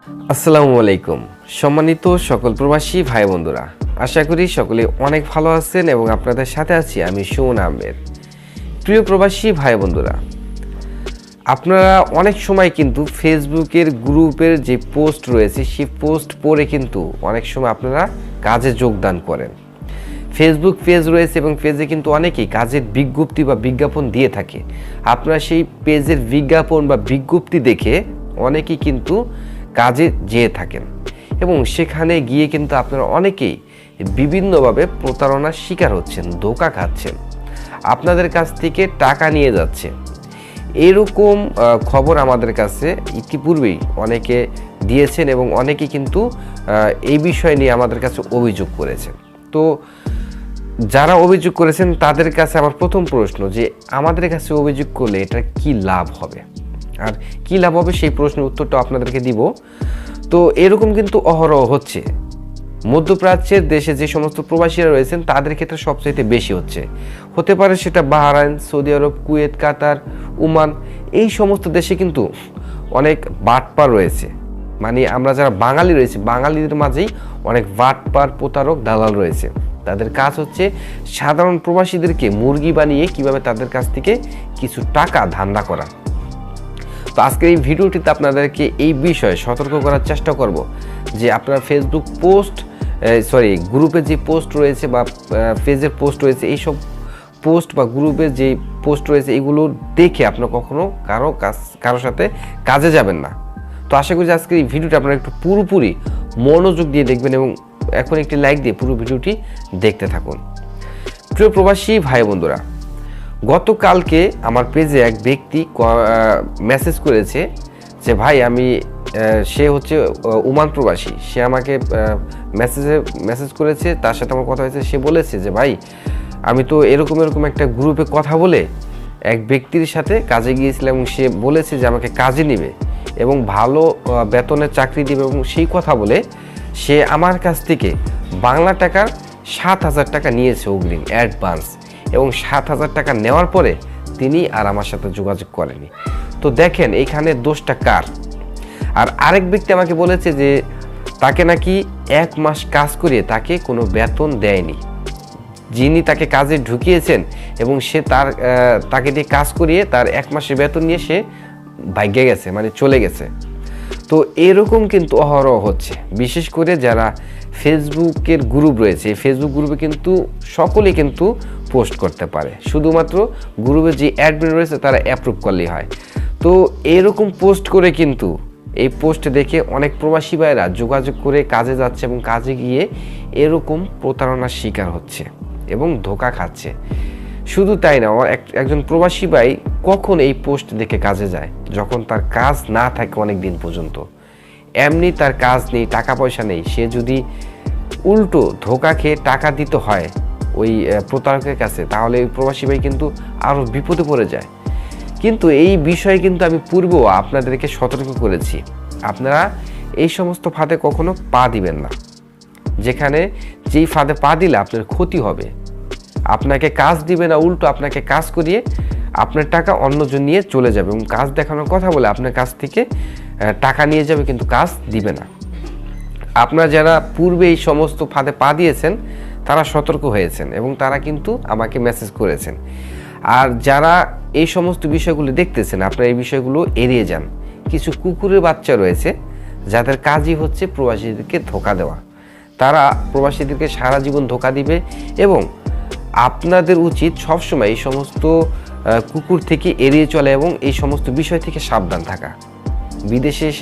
আসসালামু আলাইকুম। সম্মানিত সকল প্রবাসী ভাই বন্ধুরা, আশা করি সকলে অনেক ভালো আছেন এবং আপনাদের সাথে আছি আমি সুমন আহমেদ। প্রিয় প্রবাসী ভাই বন্ধুরা, আপনারা অনেক সময় কিন্তু ফেসবুকের গ্রুপের যে পোস্ট রয়েছে সেই পোস্ট পড়ে কিন্তু অনেক সময় আপনারা কাজে যোগদান করেন। ফেসবুক পেজ রয়েছে এবং পেজে কিন্তু অনেকেই কাজের বিজ্ঞপ্তি বা বিজ্ঞাপন দিয়ে থাকে। আপনারা সেই পেজের বিজ্ঞাপন বা বিজ্ঞপ্তি দেখে অনেকেই কিন্তু কাজে যেয়ে থাকেন এবং সেখানে গিয়ে কিন্তু আপনারা অনেকেই বিভিন্নভাবে প্রতারণার শিকার হচ্ছেন, ধোঁকা খাচ্ছেন, আপনাদের কাছ থেকে টাকা নিয়ে যাচ্ছে। এরকম খবর আমাদের কাছে ইতিপূর্বেই অনেকে দিয়েছেন এবং অনেকে কিন্তু এই বিষয় নিয়ে আমাদের কাছে অভিযোগ করেছেন। তো যারা অভিযোগ করেছেন তাদের কাছে আমার প্রথম প্রশ্ন যে আমাদের কাছে অভিযোগ করলে এটা কি লাভ হবে, আর কি লাভ হবে সেই প্রশ্নের উত্তরটা আপনাদেরকে দিব। তো এরকম কিন্তু অহরহ হচ্ছে। মধ্যপ্রাচ্যের দেশে যে সমস্ত প্রবাসীরা রয়েছেন তাদের ক্ষেত্রে সবচাইতে বেশি হতে পারে সেটা বাহরাইন, সৌদি আরব, কুয়েত, কাতার, ওমান, এই সমস্ত দেশে কিন্তু অনেক বাটপার রয়েছে। মানে আমরা যারা বাঙালি রয়েছে, বাঙালিদের মাঝেই অনেক বাটপার, প্রতারক, দালাল রয়েছে। তাদের কাজ হচ্ছে সাধারণ প্রবাসীদেরকে মুরগি বানিয়ে কিভাবে তাদের কাছ থেকে কিছু টাকা ধান্দা করা। তো আজকের এই ভিডিওটিতে আপনাদেরকে এই বিষয়ে সতর্ক করার চেষ্টা করব যে আপনারা ফেসবুক গ্রুপে যে পোস্ট রয়েছে বা পেজের পোস্ট রয়েছে, এইসব পোস্ট বা গ্রুপের যে পোস্ট রয়েছে এগুলো দেখে আপনারা কখনো কারো সাথে কাজে যাবেন না। তো আশা করি আজকের এই ভিডিওটা আপনারা একটু পুরোপুরি মনোযোগ দিয়ে দেখবেন এবং এখন একটি লাইক দিয়ে পুরো ভিডিওটি দেখতে থাকুন। প্রিয় প্রবাসী ভাই বন্ধুরা, গতকালকে আমার পেজে এক ব্যক্তি মেসেজ করেছে যে ভাই সে হচ্ছে ওমান প্রবাসী। সে আমাকে মেসেজ করেছে, তার সাথে আমার কথা হয়েছে। সে বলেছে যে ভাই আমি তো এরকম একটা গ্রুপে কথা বলে এক ব্যক্তির সাথে কাজে গিয়েছিলাম এবং সে বলেছে যে আমাকে কাজে নেবে এবং ভালো বেতনের চাকরি দেবে এবং সেই কথা বলে সে আমার কাছ থেকে বাংলা টাকার 7,000 টাকা নিয়েছে অগ্রিম অ্যাডভান্স, এবং 7,000 টাকা নেওয়ার পরে তিনি আর আমার সাথে যোগাযোগ করেনি। তো দেখেন এইখানে দোষটা কার। আর আরেক ব্যক্তি আমাকে বলেছে যে তাকে নাকি 1 মাস কাজ করিয়ে তাকে কোনো বেতন দেয়নি। যিনি তাকে কাজে ঢুকিয়েছেন এবং সে তাকে দিয়ে কাজ করিয়ে তার 1 মাসের বেতন নিয়ে সে ভাগ্যে গেছে, মানে চলে গেছে। তো এরকম কিন্তু অহরহ হচ্ছে। বিশেষ করে যারা ফেসবুকের গ্রুপ রয়েছে, ফেসবুক গ্রুপে কিন্তু সকলেই কিন্তু পোস্ট করতে পারে, শুধুমাত্র গ্রুপে যে অ্যাডমিন রয়েছে তারা অ্যাপ্রুভ করলেই হয়। তো এরকম পোস্ট করে কিন্তু এই পোস্ট দেখে অনেক প্রবাসী ভাইরা যোগাযোগ করে কাজে যাচ্ছে এবং কাজে গিয়ে এরকম প্রতারণার শিকার হচ্ছে এবং ধোঁকা খাচ্ছে। শুধু তাই না, একজন প্রবাসী ভাই কখন এই পোস্ট দেখে কাজে যায়? যখন তার কাজ না থাকে অনেক দিন পর্যন্ত, এমনি তার কাজ নেই, টাকা পয়সা নেই, সে যদি উল্টো ধোঁকা খেয়ে টাকা দিতে হয় ওই প্রতারকের কাছে, তাহলে ওই প্রবাসী ভাই কিন্তু আরও বিপদে পড়ে যায়। কিন্তু এই বিষয়ে কিন্তু আমি পূর্বেও আপনাদেরকে সতর্ক করেছি, আপনারা এই সমস্ত ফাঁদে কখনো পা দিবেন না, যেখানে যেই ফাঁদে পা দিলে আপনার ক্ষতি হবে। আপনাকে কাজ দিবে না, উল্টো আপনাকে কাজ করিয়ে আপনার টাকা অন্যজন নিয়ে চলে যাবে এবং কাজ দেখানোর কথা বলে আপনার কাছ থেকে টাকা নিয়ে যাবে, কিন্তু কাজ দিবে না। আপনারা যারা পূর্বে এই সমস্ত ফাঁদে পা দিয়েছেন তারা সতর্ক হয়েছেন এবং তারা কিন্তু আমাকে মেসেজ করেছেন। আর যারা এই সমস্ত বিষয়গুলো দেখতেছেন, আপনারা এই বিষয়গুলো এড়িয়ে যান। কিছু কুকুরের বাচ্চা রয়েছে যাদের কাজই হচ্ছে প্রবাসীদেরকে ধোঁকা দেওয়া। তারা প্রবাসীদেরকে সারা জীবন ধোঁকা দিবে এবং আপনাদের উচিত সবসময় এই সমস্ত কুকুর থেকে এড়িয়ে চলা এবং এই সমস্ত বিষয় থেকে সাবধান থাকা। বিদেশে এসে